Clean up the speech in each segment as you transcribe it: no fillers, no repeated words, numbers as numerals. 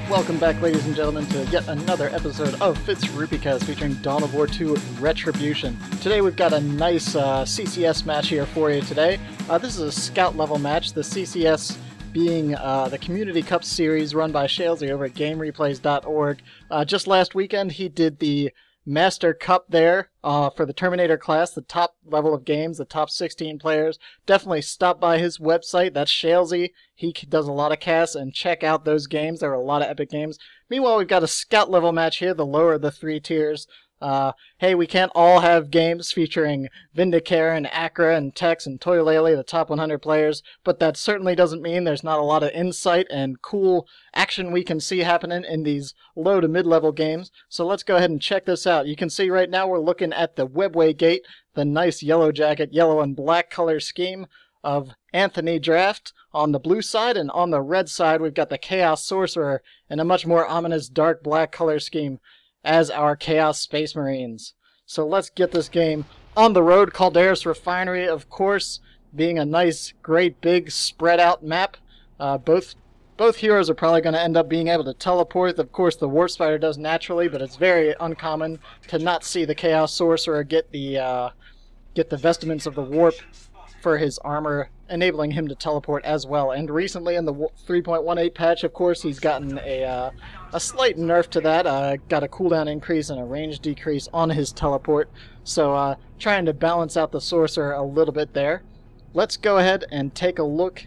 Welcome back, ladies and gentlemen, to yet another episode of Red-Rupee featuring Dawn of War 2 Retribution. Today we've got a nice CCS match here for you today. This is a scout level match, the CCS being the Community Cup series run by Shalesey over at GameReplays.org. Just last weekend he did the Master Cup there for the Terminator class, the top level of games, the top 16 players. Definitely stop by his website. That's Shalesey. He does a lot of casts, and check out those games. There are a lot of epic games. Meanwhile, we've got a scout level match here, the lower of the three tiers. Hey, we can't all have games featuring Vindicare and Acra and Tex and Toylele, the top 100 players, but that certainly doesn't mean there's not a lot of insight and cool action we can see happening in these low to mid-level games. So let's go ahead and check this out. You can see right now we're looking at the Webway Gate, the nice yellow jacket, yellow and black color scheme of AnthonyDraft on the blue side, and on the red side we've got the Chaos Sorcerer in a much more ominous dark black color scheme as our Chaos Space Marines. So let's get this game on the road. Calderis Refinery, of course, being a nice, great, big, spread out map. Both heroes are probably going to end up being able to teleport. Of course, the Warp Spider does naturally, but it's very uncommon to not see the Chaos Sorcerer get the vestments of the Warp for his armor, enabling him to teleport as well. And recently in the 3.18 patch, of course, he's gotten a slight nerf to that. Got a cooldown increase and a range decrease on his teleport. So trying to balance out the Sorcerer a little bit there. Let's go ahead and take a look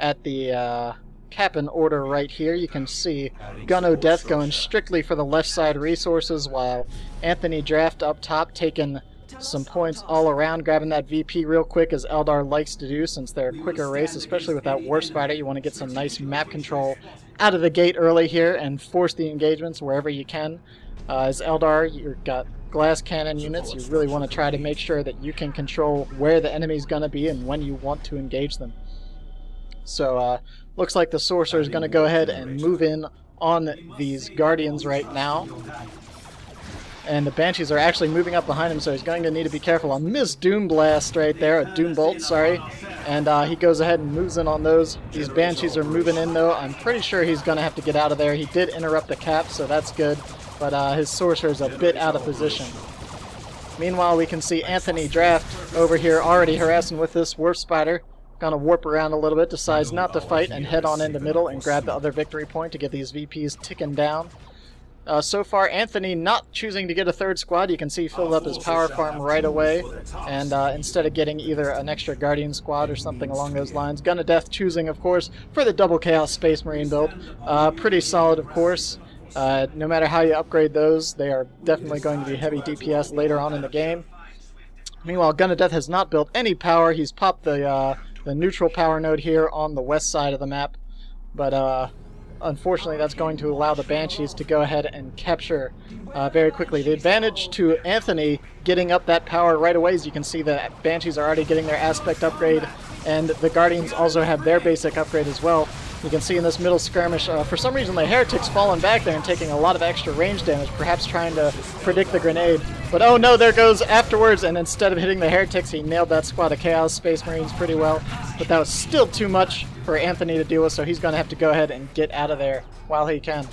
at the cap in order right here. You can see Gun0Deth going strictly for the left side resources, while AnthonyDraft up top taking some points all around, grabbing that VP real quick, as Eldar likes to do since they're a quicker race, especially with that Warp Spider. You want to get some nice map control out of the gate early here and force the engagements wherever you can. As Eldar, you've got glass cannon units. You really want to try to make sure that you can control where the enemy's going to be and when you want to engage them. So looks like the Sorcerer is going to go ahead and move in on these Guardians right now. And the Banshees are actually moving up behind him, so he's going to need to be careful. A missed Doom Blast right there, a Doom Bolt, sorry. And he goes ahead and moves in on those. These Banshees are moving in, though. I'm pretty sure he's going to have to get out of there. He did interrupt the cap, so that's good. But his Sorcerer is a bit out of position. Meanwhile, we can see AnthonyDraft over here already harassing with this Warp Spider. Gonna warp around a little bit, decides not to fight, and head on into middle and grab the other victory point to get these VPs ticking down. So far, Anthony not choosing to get a third squad. You can see he filled up his power farm right away, and instead of getting either an extra Guardian squad or something along those lines, Gun0Deth choosing, of course, for the double Chaos Space Marine build. Pretty solid, of course. No matter how you upgrade those, they are definitely going to be heavy DPS later on in the game. Meanwhile, Gun0Deth has not built any power. He's popped the neutral power node here on the west side of the map, but unfortunately, that's going to allow the Banshees to go ahead and capture very quickly. The advantage to Anthony getting up that power right away is you can see the Banshees are already getting their aspect upgrade, and the Guardians also have their basic upgrade as well. You can see in this middle skirmish, for some reason the Heretic's fallen back there and taking a lot of extra range damage, perhaps trying to predict the grenade. But oh no, there goes afterwards, and instead of hitting the Heretics, he nailed that squad of Chaos Space Marines pretty well. But that was still too much for Anthony to deal with, so he's going to have to go ahead and get out of there while he can.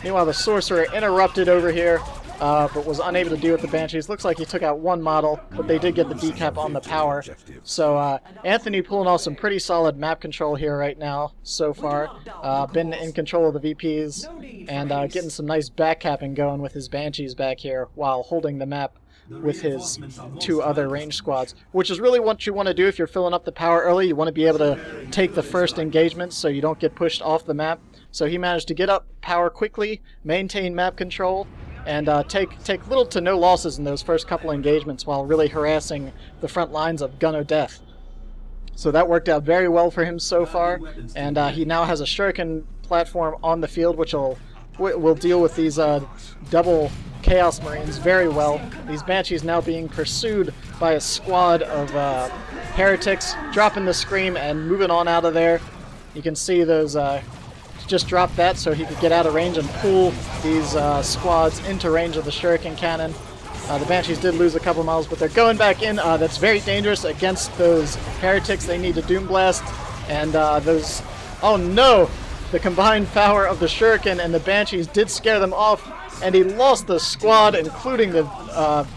Meanwhile, the Sorcerer interrupted over here, but was unable to deal with the Banshees. Looks like he took out one model, but they did get the decap on the power. So Anthony pulling off some pretty solid map control here right now so far. Been in control of the VPs and getting some nice backcapping going with his Banshees back here while holding the map with his two other range squads, which is really what you want to do if you're filling up the power early. You want to be able to take the first engagement so you don't get pushed off the map. So he managed to get up power quickly, maintain map control, and take little to no losses in those first couple engagements while really harassing the front lines of Gun0Deth. So that worked out very well for him so far, and he now has a Shuriken platform on the field, which will deal with these double Chaos Marines very well. These Banshees now being pursued by a squad of Heretics, dropping the Scream and moving on out of there. You can see those just dropped that so he could get out of range and pull these squads into range of the Shuriken cannon. The Banshees did lose a couple models, but they're going back in. That's very dangerous against those heretics. They need to Doom Blast. And those... Oh no! The combined power of the Shuriken and the Banshees did scare them off. And he lost the squad, including the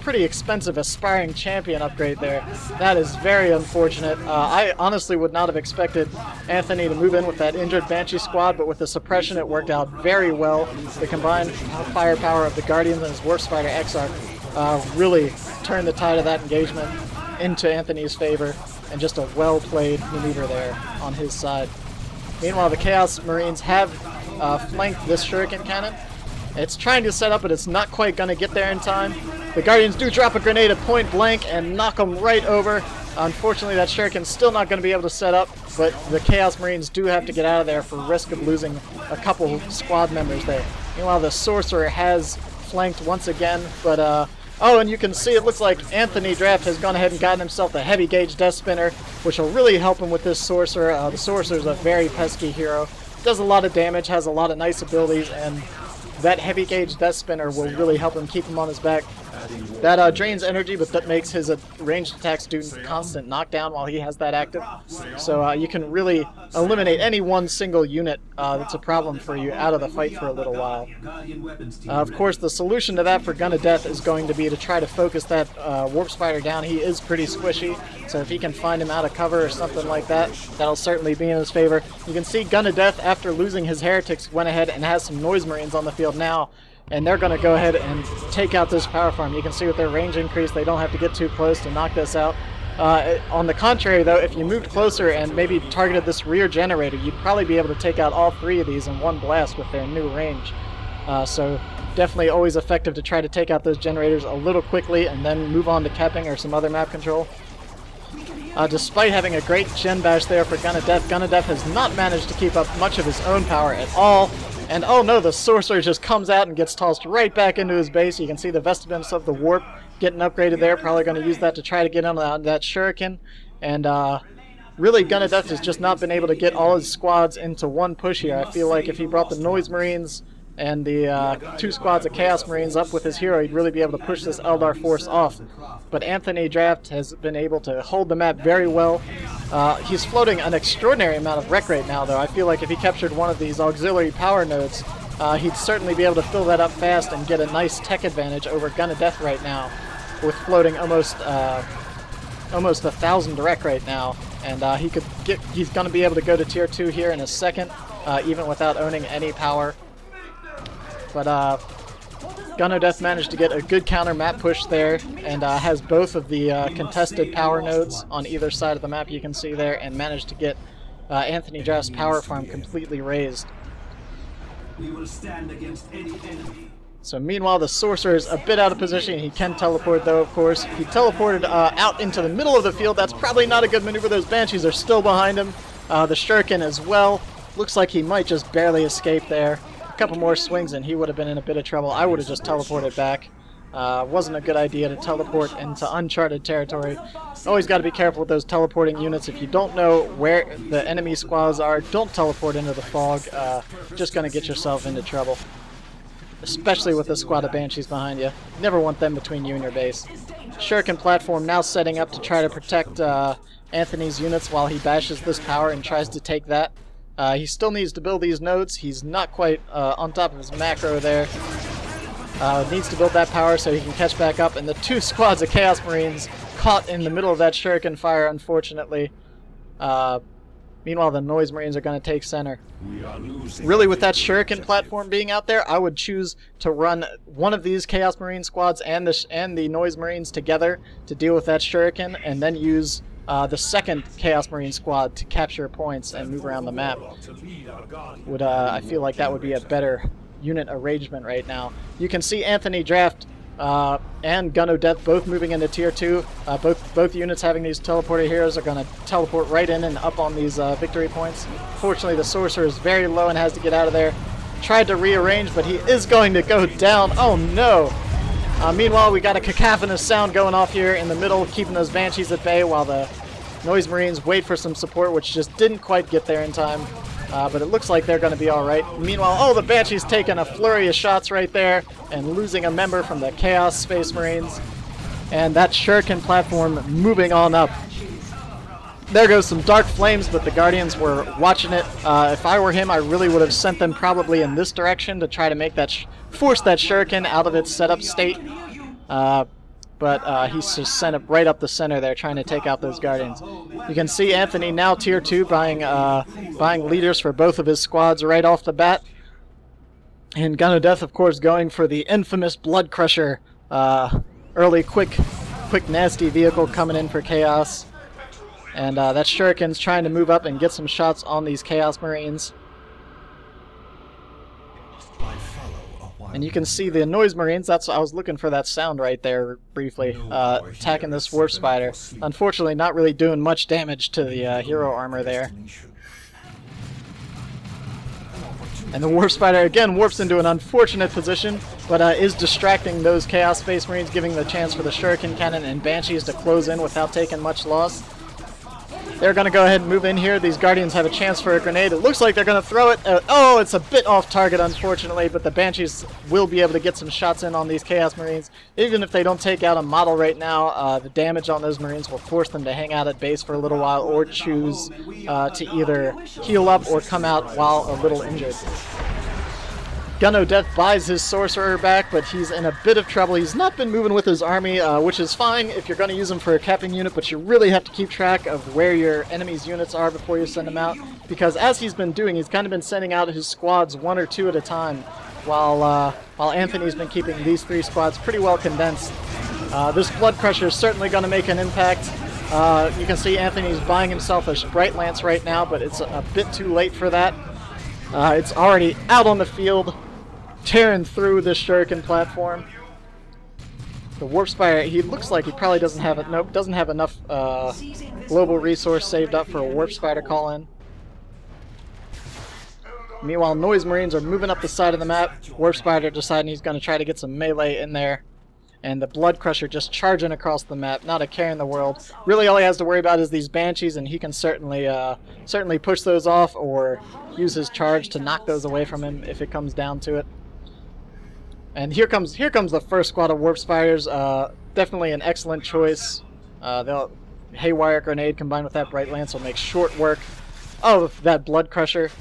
pretty expensive Aspiring Champion upgrade there. That is very unfortunate. I honestly would not have expected Anthony to move in with that injured Banshee squad, but with the suppression it worked out very well. The combined firepower of the Guardians and his Warp Spider Exarch really turned the tide of that engagement into Anthony's favor, and just a well-played maneuver there on his side. Meanwhile, the Chaos Marines have flanked this Shuriken Cannon. It's trying to set up, but it's not quite going to get there in time. The Guardians do drop a grenade at point blank and knock them right over. Unfortunately, that Shuriken's still not going to be able to set up, but the Chaos Marines do have to get out of there for risk of losing a couple squad members there. Meanwhile, the Sorcerer has flanked once again, but oh, and you can see it looks like AnthonyDraft has gone ahead and gotten himself a heavy gauge Death Spinner, which will really help him with this Sorcerer. The Sorcerer's a very pesky hero. Does a lot of damage, has a lot of nice abilities, and that heavy gauge Death Spinner will really help him keep him on his back. That drains energy, but that makes his ranged attacks do constant knockdown while he has that active. So you can really eliminate any one single unit that's a problem for you out of the fight for a little while. Of course, the solution to that for Gun0Deth is going to be to try to focus that Warp Spider down. He is pretty squishy, so if he can find him out of cover or something like that, that'll certainly be in his favor. You can see Gun0Deth, after losing his Heretics, went ahead and has some Noise Marines on the field now. And they're going to go ahead and take out this power farm. You can see with their range increase, they don't have to get too close to knock this out. On the contrary, though, if you moved closer and maybe targeted this rear generator, you'd probably be able to take out all three of these in one blast with their new range. So definitely always effective to try to take out those generators a little quickly and then move on to capping or some other map control. Despite having a great Gen Bash there for Gun0Deth, Gun0Deth has not managed to keep up much of his own power at all. And oh no, the Sorcerer just comes out and gets tossed right back into his base. You can see the Vestibants of the Warp getting upgraded there. Probably going to use that to try to get on that Shuriken. And really, Gun0Deth has just not been able to get all his squads into one push here. I feel like if he brought the Noise Marines and the two squads of Chaos Marines up with his hero, he'd really be able to push this Eldar force off. But AnthonyDraft has been able to hold the map very well. He's floating an extraordinary amount of rec right now, though. I feel like if he captured one of these auxiliary power nodes, he'd certainly be able to fill that up fast and get a nice tech advantage over Gun0Deth right now, with floating almost 1,000 rec right now. And he's going to be able to go to tier 2 here in a second, even without owning any power. But Gun0Deth managed to get a good counter map push there, and has both of the contested power nodes on either side of the map, you can see there, and managed to get AnthonyDraft's power farm completely raised. We will stand against any enemy. So meanwhile, the Sorcerer is a bit out of position. He can teleport, though, of course. He teleported out into the middle of the field. That's probably not a good maneuver. Those Banshees are still behind him. The Shuriken as well. Looks like he might just barely escape there. A couple more swings and he would have been in a bit of trouble. I would have just teleported back. Wasn't a good idea to teleport into uncharted territory. Always got to be careful with those teleporting units. If you don't know where the enemy squads are, don't teleport into the fog. Just going to get yourself into trouble. Especially with a squad of Banshees behind you. Never want them between you and your base. Shuriken platform now setting up to try to protect Anthony's units while he bashes this power and tries to take that. He still needs to build these nodes. He's not quite on top of his macro there. Needs to build that power so he can catch back up. And the two squads of Chaos Marines caught in the middle of that Shuriken fire, unfortunately. Meanwhile, the Noise Marines are going to take center. Really, with that Shuriken platform being out there, I would choose to run one of these Chaos Marine squads and the Noise Marines together to deal with that Shuriken, and then use the second Chaos Marine squad to capture points and move around the map. I feel like that would be a better unit arrangement right now. You can see AnthonyDraft and Gun0Deth both moving into tier 2. Both units having these teleporter heroes are going to teleport right in and up on these victory points. Fortunately, the Sorcerer is very low and has to get out of there. Tried to rearrange, but he is going to go down. Oh no! Meanwhile, we got a cacophonous sound going off here in the middle, keeping those Banshees at bay while the Noise Marines wait for some support, which just didn't quite get there in time. but it looks like they're going to be alright. Meanwhile, oh, the Banshee's taking a flurry of shots right there and losing a member from the Chaos Space Marines. And that Shuriken platform moving on up. There goes some Dark Flames, but the Guardians were watching it. If I were him, I really would have sent them probably in this direction to try to make that force that Shuriken out of its setup state. But he's just sent it right up the center there, trying to take out those Guardians. You can see Anthony now Tier 2 buying leaders for both of his squads right off the bat. And Gun0Deth, of course, going for the infamous Blood Crusher. Early, quick, nasty vehicle coming in for Chaos. And that Shuriken's trying to move up and get some shots on these Chaos Marines. And you can see the Noise Marines, I was looking for that sound right there briefly, attacking this Warp Spider. Unfortunately, not really doing much damage to the hero armor there. And the Warp Spider again warps into an unfortunate position, but is distracting those Chaos Space Marines, giving the chance for the Shuriken Cannon and Banshees to close in without taking much loss. They're going to go ahead and move in here. These Guardians have a chance for a grenade. It looks like they're going to throw it. Oh, it's a bit off target, unfortunately, but the Banshees will be able to get some shots in on these Chaos Marines. Even if they don't take out a model right now, the damage on those Marines will force them to hang out at base for a little while or choose to either heal up or come out while a little injured. Gun0Deth buys his Sorcerer back, but he's in a bit of trouble. He's not been moving with his army, which is fine if you're going to use him for a capping unit, but you really have to keep track of where your enemy's units are before you send them out, because as he's been doing, he's kind of been sending out his squads 1 or 2 at a time, while Anthony's been keeping these 3 squads pretty well condensed. This Blood Crusher is certainly going to make an impact. You can see Anthony's buying himself a Bright Lance right now, but it's a bit too late for that. It's already out on the field, tearing through this Shuriken platform. The Warp Spider, he looks like he probably doesn't have enough global resource saved up for a Warp Spider call-in. Meanwhile, Noise Marines are moving up the side of the map. Warp Spider deciding he's going to try to get some melee in there. And the Blood Crusher just charging across the map, not a care in the world. Really all he has to worry about is these Banshees, and he can certainly push those off or use his charge to knock those away from him if it comes down to it. And here comes the first squad of Warp Spiders. Definitely an excellent choice. The Haywire Grenade combined with that Bright Lance will make short work of that Blood Crusher.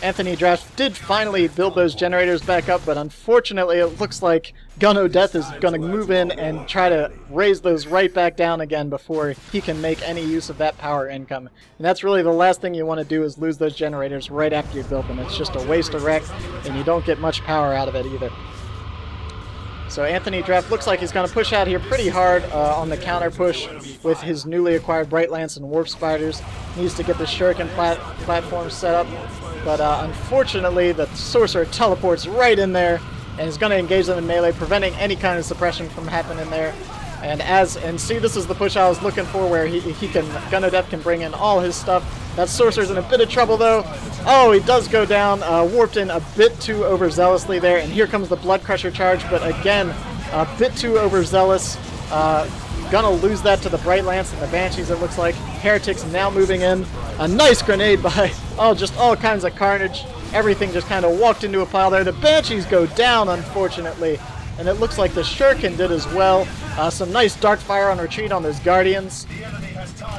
AnthonyDraft did finally build those generators back up, but unfortunately it looks like Gun0Deth is going to move in and try to raise those right back down again before he can make any use of that power income. And that's really the last thing you want to do, is lose those generators right after you build them. It's just a waste of rec, and you don't get much power out of it either. So AnthonyDraft looks like he's going to push out here pretty hard on the counter push with his newly acquired Bright Lance and Warp Spiders. Needs to get the Shuriken platform set up, but unfortunately the Sorcerer teleports right in there and is going to engage them in melee, preventing any kind of suppression from happening there. And see, this is the push I was looking for, where Gun0Deth can bring in all his stuff. That Sorcerer's in a bit of trouble though. Oh, he does go down, warped in a bit too overzealously there, and here comes the Blood Crusher charge, but again, a bit too overzealous. Gonna lose that to the Bright Lance and the Banshees, it looks like. Heretics now moving in. A nice grenade by, just all kinds of carnage. Everything just kind of walked into a pile there. The Banshees go down, unfortunately, and it looks like the Shuriken did as well. Some nice dark fire on retreat on those Guardians,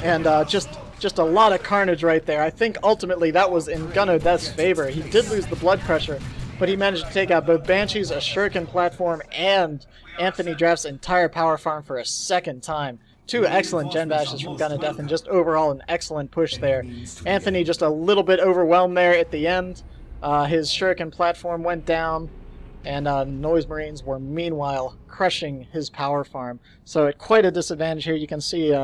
and just a lot of carnage right there. I think ultimately that was in Gun0Deth's favor. He did lose the Blood Crusher, but he managed to take out both Banshees, a Shuriken platform, and AnthonyDraft's entire power farm for a second time. 2 excellent gen bashes from Gun0Deth, and just overall an excellent push there. Anthony just a little bit overwhelmed there at the end. His Shuriken platform went down, and Noise Marines were meanwhile crushing his power farm. So at quite a disadvantage here. You can see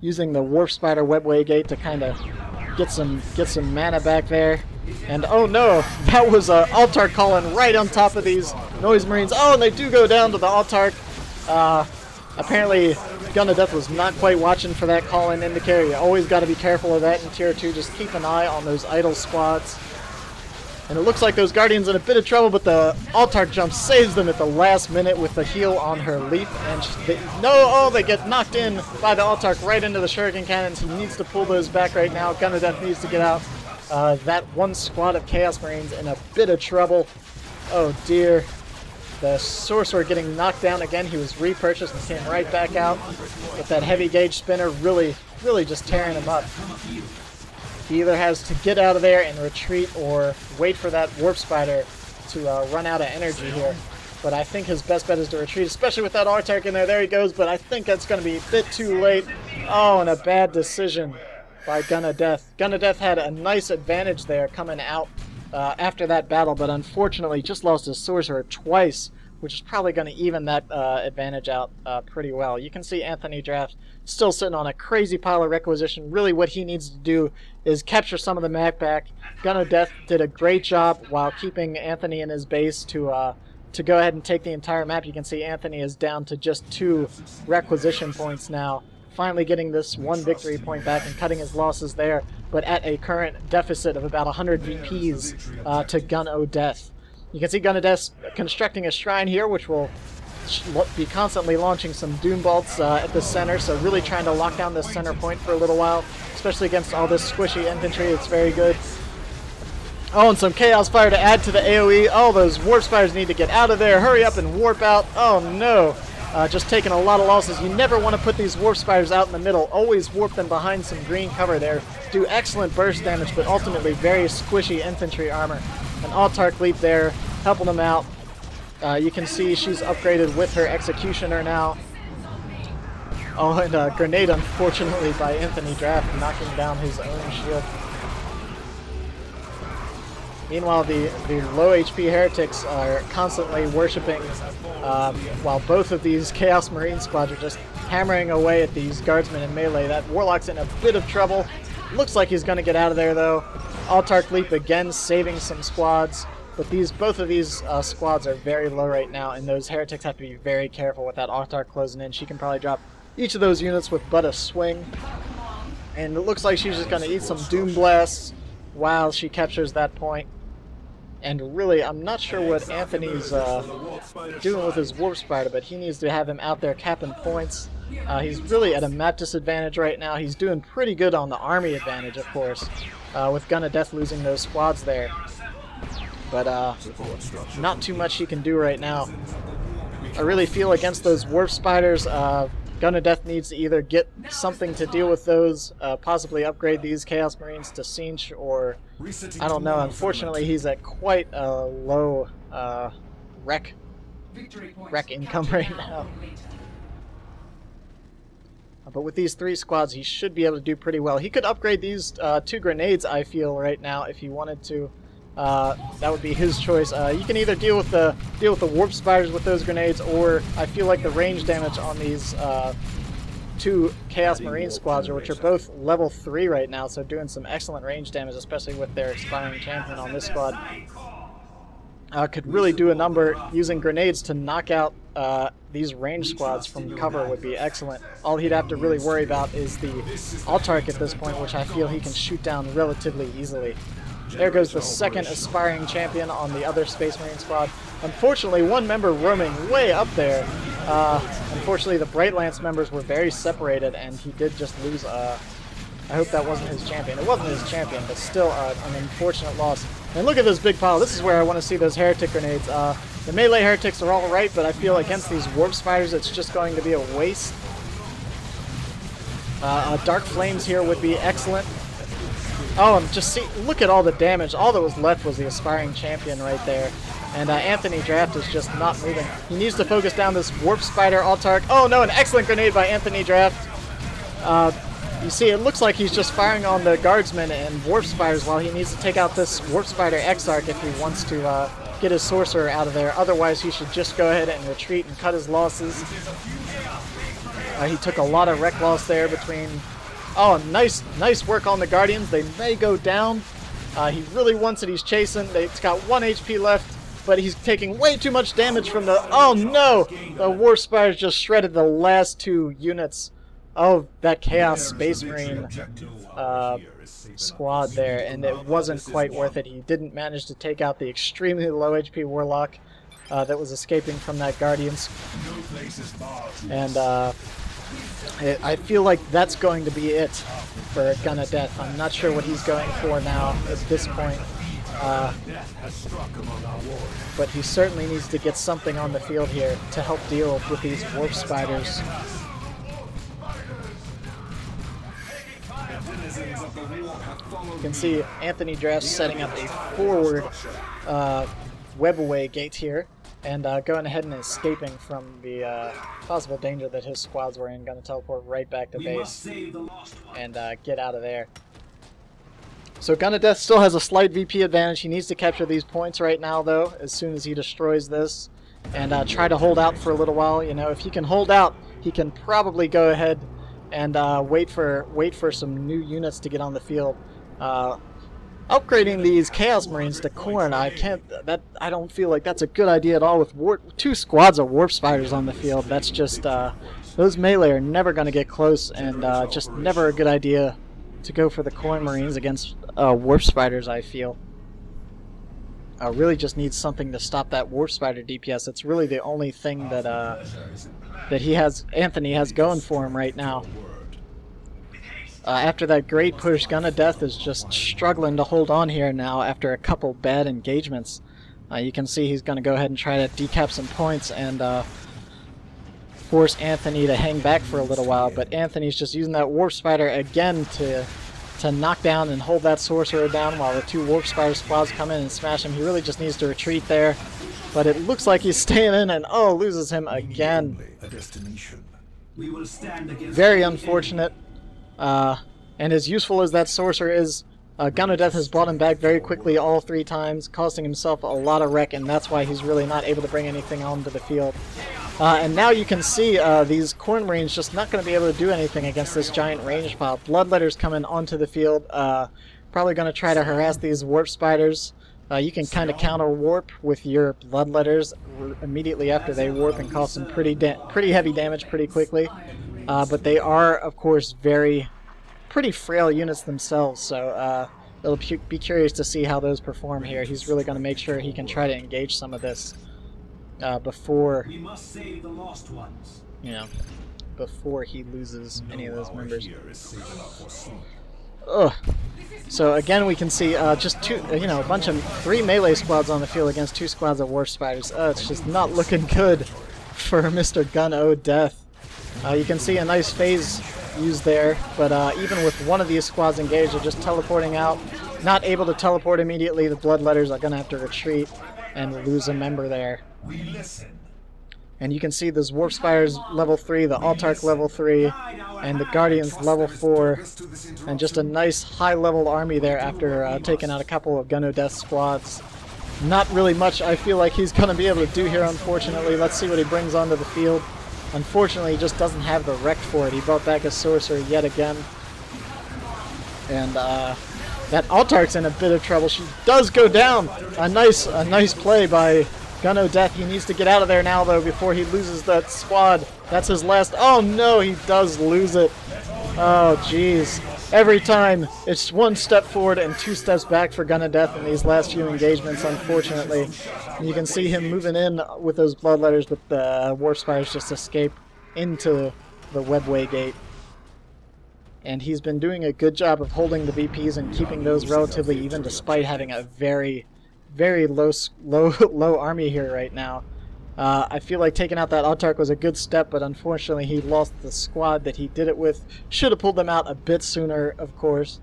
using the Warp Spider Webway Gate to kind of get some mana back there. And oh no, that was an Altark calling right on top of these Noise Marines. Oh, and they do go down to the Altark. Apparently Gun0Deth was not quite watching for that call-in indicator. You always got to be careful of that in Tier 2. Just keep an eye on those idle squads. And it looks like those Guardians in a bit of trouble, but the Altark jump saves them at the last minute with the heal on her leap. And they get knocked in by the Altark right into the Shuriken cannons. He needs to pull those back right now. Gun0Deth needs to get out. that one squad of Chaos Marines in a bit of trouble. Oh dear. The Sorcerer getting knocked down again. He was repurchased and came right back out with that heavy gauge spinner, really just tearing him up. He either has to get out of there and retreat or wait for that Warp Spider to run out of energy here. But I think his best bet is to retreat, especially with that Artark in there. There he goes, but I think that's going to be a bit too late. Oh, and a bad decision by Gun0Deth. Gun0Deth had a nice advantage there coming out after that battle, but unfortunately just lost his Sorcerer twice, which is probably going to even that advantage out pretty well. You can see AnthonyDraft still sitting on a crazy pile of requisition. Really what he needs to do is capture some of the map back. Gun0Deth did a great job while keeping Anthony in his base to go ahead and take the entire map. You can see Anthony is down to just 2 requisition points now, finally getting this 1 victory point back and cutting his losses there, but at a current deficit of about 100 VPs to Gun0Deth. You can see Gun0Deth constructing a shrine here, which will be constantly launching some Doom Bolts at the center, so really trying to lock down this center point for a little while, especially against all this squishy infantry. It's very good. Oh, and some Chaos Fire to add to the AoE. Oh, those Warp Spiders need to get out of there. Hurry up and warp out. Oh, no. Just taking a lot of losses. You never want to put these Warp Spiders out in the middle. Always warp them behind some green cover there. Do excellent burst damage, but ultimately very squishy infantry armor. An Artark leap there, helping them out. You can see she's upgraded with her Executioner now. Oh, and a grenade, unfortunately, by AnthonyDraft, knocking down his own shield. Meanwhile, the low HP heretics are constantly worshipping, while both of these Chaos Marine squads are just hammering away at these guardsmen in melee. That Warlock's in a bit of trouble. Looks like he's going to get out of there, though. Artark leap again, saving some squads. But both of these squads are very low right now, and those heretics have to be very careful with that Artark closing in. She can probably drop each of those units with but a swing. And it looks like she's just going to eat some Doom Blasts while she captures that point. And really, I'm not sure what Anthony's doing with his Warp Spider, but he needs to have him out there capping points. He's really at a map disadvantage right now. He's doing pretty good on the army advantage, of course, with Gun0Deth losing those squads there. But not too much he can do right now. I really feel against those Warp Spiders, Gun0Deth needs to either get something to deal with those, possibly upgrade these Chaos Marines to Cinch, or I don't know. Unfortunately, he's at quite a low rec income right now. But with these 3 squads, he should be able to do pretty well. He could upgrade these 2 grenades, I feel, right now, if he wanted to. That would be his choice. You can either deal with the Warp Spiders with those grenades, or I feel like the range damage on these 2 Chaos Marine squads, which are both level 3 right now, so doing some excellent range damage, especially with their expiring champion on this squad. Could really do a number. Using grenades to knock out these range squads from cover would be excellent. All he'd have to really worry about is the Artark at this point, which I feel he can shoot down relatively easily. There goes the second aspiring champion on the other Space Marine squad. Unfortunately, one member roaming way up there. Unfortunately, the Bright Lance members were very separated, and he did just lose. I hope that wasn't his champion. It wasn't his champion, but still an unfortunate loss. And look at this big pile. This is where I want to see those heretic grenades. The melee heretics are all right, but I feel against these Warp Spiders, it's just going to be a waste. Dark Flames here would be excellent. Oh, and just see, look at all the damage. All that was left was the aspiring champion right there. And AnthonyDraft is just not moving. He needs to focus down this Warp Spider Artark. Oh no, an excellent grenade by AnthonyDraft. You see, it looks like he's just firing on the guardsmen and Warp Spiders while he needs to take out this Warp Spider Exarch if he wants to get his Sorcerer out of there. Otherwise, he should just go ahead and retreat and cut his losses. He took a lot of wreck loss there between... Oh, nice work on the Guardians. They may go down. He really wants it. He's chasing. It's got 1 HP left, but he's taking way too much damage from the... Oh, no! The Warp Spiders just shredded the last 2 units of that Chaos Space Marine squad there, and it wasn't quite worth it. He didn't manage to take out the extremely low HP Warlock that was escaping from that Guardians. And I feel like that's going to be it for Gun0Deth. I'm not sure what he's going for now at this point. But he certainly needs to get something on the field here to help deal with these warp spiders. You can see AnthonyDraft setting up a forward web away gate here, and going ahead and escaping from the possible danger that his squads were in. Going to teleport right back to base and get out of there. So Gun0Deth still has a slight VP advantage. He needs to capture these points right now, though, as soon as he destroys this, and try to hold out for a little while. You know, if he can hold out, he can probably go ahead and wait for some new units to get on the field. Upgrading these Chaos Marines to Khorne, I don't feel like that's a good idea at all. With two squads of Warp Spiders on the field, that's just those melee are never going to get close, and just never a good idea to go for the Khorne Marines against Warp Spiders, I feel. Really just needs something to stop that Warp Spider DPS. It's really the only thing that Anthony has going for him right now. After that great push, Gun0Deth is just struggling to hold on here now after a couple bad engagements. You can see he's going to go ahead and try to decap some points and force Anthony to hang back for a little while, but Anthony's just using that Warp Spider again to knock down and hold that Sorcerer down while the two Warp Spider squads come in and smash him. He really just needs to retreat there, but it looks like he's staying in, and oh, loses him again. Very unfortunate. And as useful as that Sorcerer is, Gun0Deth has brought him back very quickly all 3 times, costing himself a lot of wreck, and that's why he's really not able to bring anything onto the field. And now you can see these Khorne Marines just not going to be able to do anything against this giant range pile. Bloodletters coming onto the field, probably going to try to harass these Warp Spiders. You can kind of counter warp with your Bloodletters immediately after they warp and cause some pretty heavy damage pretty quickly. But they are, of course, pretty frail units themselves, so it'll be curious to see how those perform here. He's really going to make sure he can try to engage some of this before he loses any of those members. Ugh. So again, we can see just a bunch of 3 melee squads on the field against 2 squads of Warp Spiders. It's just not looking good for Mr. Gun0Deth. You can see a nice phase used there, but even with one of these squads engaged, they're just teleporting out. Not able to teleport immediately, the Bloodletters are going to have to retreat and lose a member there. And you can see those Warp Spiders level 3, the Autarch level 3, and the Guardians level 4, and just a nice high-level army there after taking out a couple of Gun0Deth squads. Not really much I feel like he's going to be able to do here, unfortunately. Let's see what he brings onto the field. Unfortunately, he just doesn't have the wreck for it. He brought back a Sorcerer yet again. And that Autarch's in a bit of trouble. She does go down. A nice play by Gun0Deth. He needs to get out of there now, though, before he loses that squad. That's his last... Oh, no, he does lose it. Oh, jeez. Every time, it's 1 step forward and 2 steps back for Gun0Deth in these last few engagements, unfortunately. And you can see him moving in with those Bloodletters, but the Warp Spiders just escape into the webway gate. And he's been doing a good job of holding the VPs and keeping those relatively even, despite having a very low army here right now. I feel like taking out that Autarch was a good step, but unfortunately he lost the squad that he did it with. Should have pulled them out a bit sooner, of course,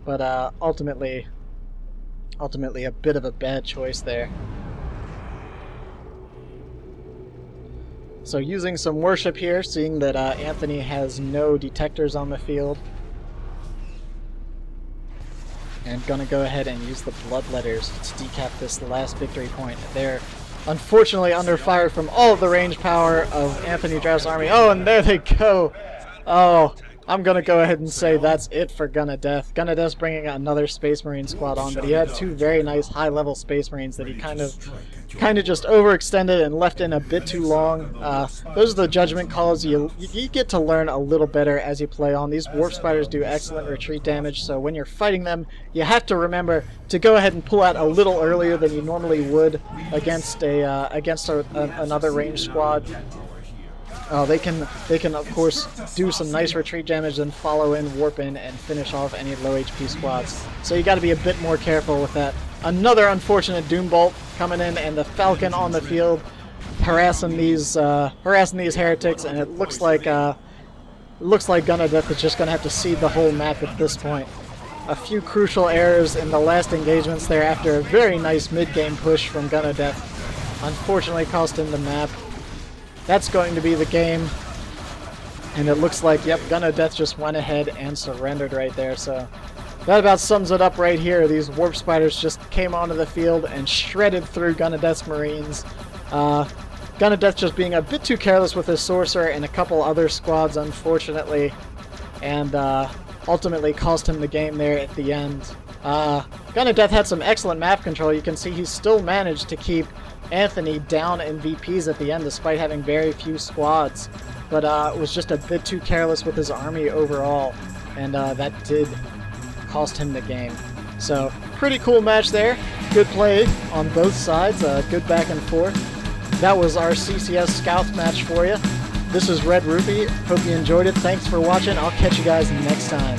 but ultimately a bit of a bad choice there. So using some worship here, seeing that Anthony has no detectors on the field, and gonna go ahead and use the Bloodletters to decap this last victory point. They're unfortunately under fire from all of the range power of AnthonyDraft's army. Oh, and there they go! Oh, I'm gonna go ahead and say that's it for Gun0Deth. Gun0Deth's bringing another Space Marine squad on, but he had 2 very nice high-level Space Marines that he kind of just overextended and left in a bit too long. Those are the judgment calls. You get to learn a little better as you play on. These Warp Spiders do excellent retreat damage, so when you're fighting them, you have to remember to go ahead and pull out a little earlier than you normally would against another ranged squad. They can of course do some nice retreat damage and follow in, warp in, and finish off any low HP squads. So you got to be a bit more careful with that. Another unfortunate Doombolt coming in, and the Falcon on the field harassing these heretics, and it looks like Gun0Deth is just going to have to cede the whole map at this point. A few crucial errors in the last engagements there after a very nice mid-game push from Gun0Deth unfortunately cost him the map. That's going to be the game, and it looks like, yep, Gun0Deth just went ahead and surrendered right there. So that about sums it up right here. These Warp Spiders just came onto the field and shredded through Gun0Deth's Marines. Gun0Deth just being a bit too careless with his Sorcerer and a couple other squads, unfortunately, and ultimately cost him the game there at the end. Gun0Deth had some excellent map control. You can see he still managed to keep Anthony down in VPs at the end despite having very few squads, but was just a bit too careless with his army overall, and that did cost him the game. So pretty cool match there. Good play on both sides, good back and forth. That was our CCS Scouts match for you. This is Red-Rupee. Hope you enjoyed it. Thanks for watching. I'll catch you guys next time.